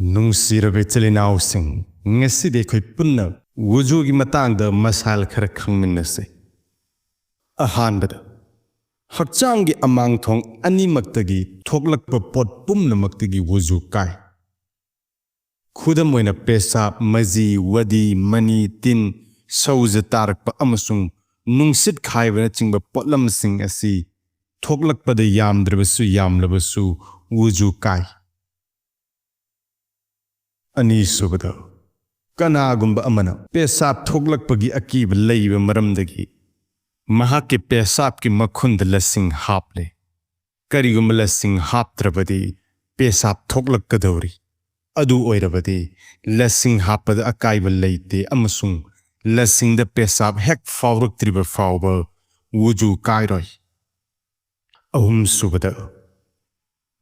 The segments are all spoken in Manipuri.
Nungsirabe Telinausin, Ngaside Punna, Wuju Matangda Masail Louminnasi. Hangbada Ikaiba Masail Animaktagi Chaothokpana pot Punna Maktagi Wuju kai. Kudamoina pesa mazi wadi mani tin sauza tarakpa amasung nungsit khaiba chingba potlam sing asi Chaothokpada yamdrabasu yamlabasu wuju kai. Ani subada kanagumba amana pesap Chaothokpagi akiba leiba maramdagi mahake pesap ki makhunda lasing haple karigumba lasing haptrabadi pesap Chaothokpakadori. Adu oirabadi lasing hapad akaiba leite amasung lasing da pesap hek fauruk triba fauba wuju kairoi. Ahum subada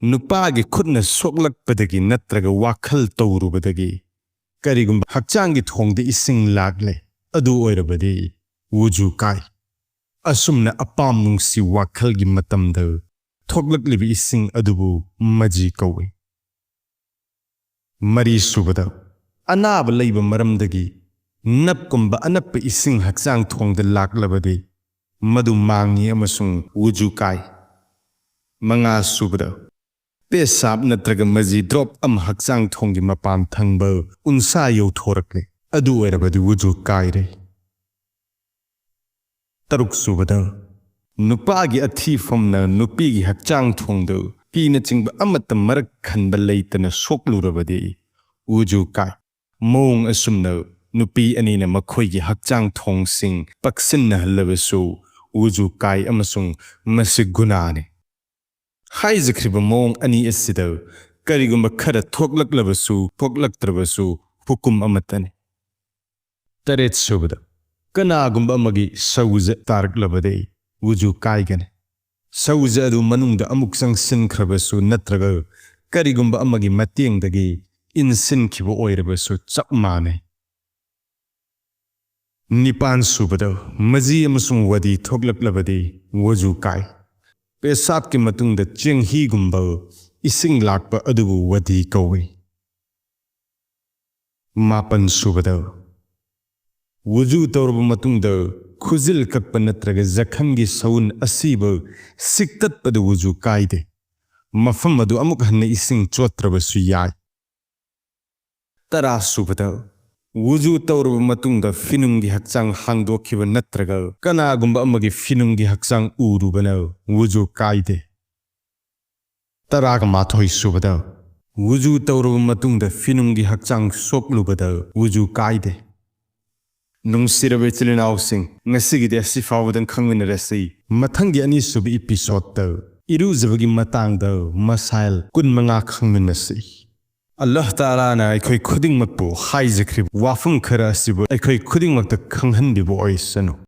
nupagi khutna Chaothokpadagi natraga wakhal tawrubadagi karigum hakchangi thongde ising lagle adu oirabadi wuju kai. Asumna apam nungsi wakhalgi matamda Chaothoklibi ising adubu maji kawi. Mari subada anaba leiba maramdagi napkumba anappa ising hakchang thongda laklabadi madu mangi amasung wuju kai. Manga subada pesap natraga maji drop am hakchang thonggi mapan thangba unsa yothorakle adu oirabadi wuju kai re. Taruk subada nupagi athi famna nupigi hakchang thongda pina chingba amata marak khanba leitana soklurabadi wuju kai. Mong asumna nupi anina makhoigi hakchang thongsing paksinna halabasu wuju kai amasung masigunane. Haijakhriba mong ani Asida karigumba khara Chaothokplabasu Chaothoktrabasu hukum amatane. Taret subada kanagumba amagi sauza taraklabadi wuju kai gane. Sauza adu manungda amuksang sinkhrabasu natraga karigumba amagi matengdagi insin kibo oirabasu chap mane. Nipan subada maji amasung wadi Chaothokplabadi wuju kai. Pesap ki matungda chenghi gumba ising lakpa adubu wadi kawi. Mapan subada wuju tawraba matungda khuzil kakpa natraga zakhamgi saun asiba siktatpada wuju kaide. Mafam adu amuk hanna ising chotrabasu yai. Tara subada wuju tawraba matungda finungi hakchang hangdokhiba natraga kanagumba amagi finungi hakchang urubana wuju kaide. Taraga mathoi subada wuju tawraba matungda finungi hakchang soklubada wuju kaide. Nungsirabe Telinausin ngasigide asifawdan khangminarasi matanggi ani subi episode ta iruzabagi Matangda Masail kunmanga khangminasi. Allah Ta'ala na ikoi khuding makpo Haijakhriba Wafam khara asibu ikoi khuding makta khanghandibu oisanu.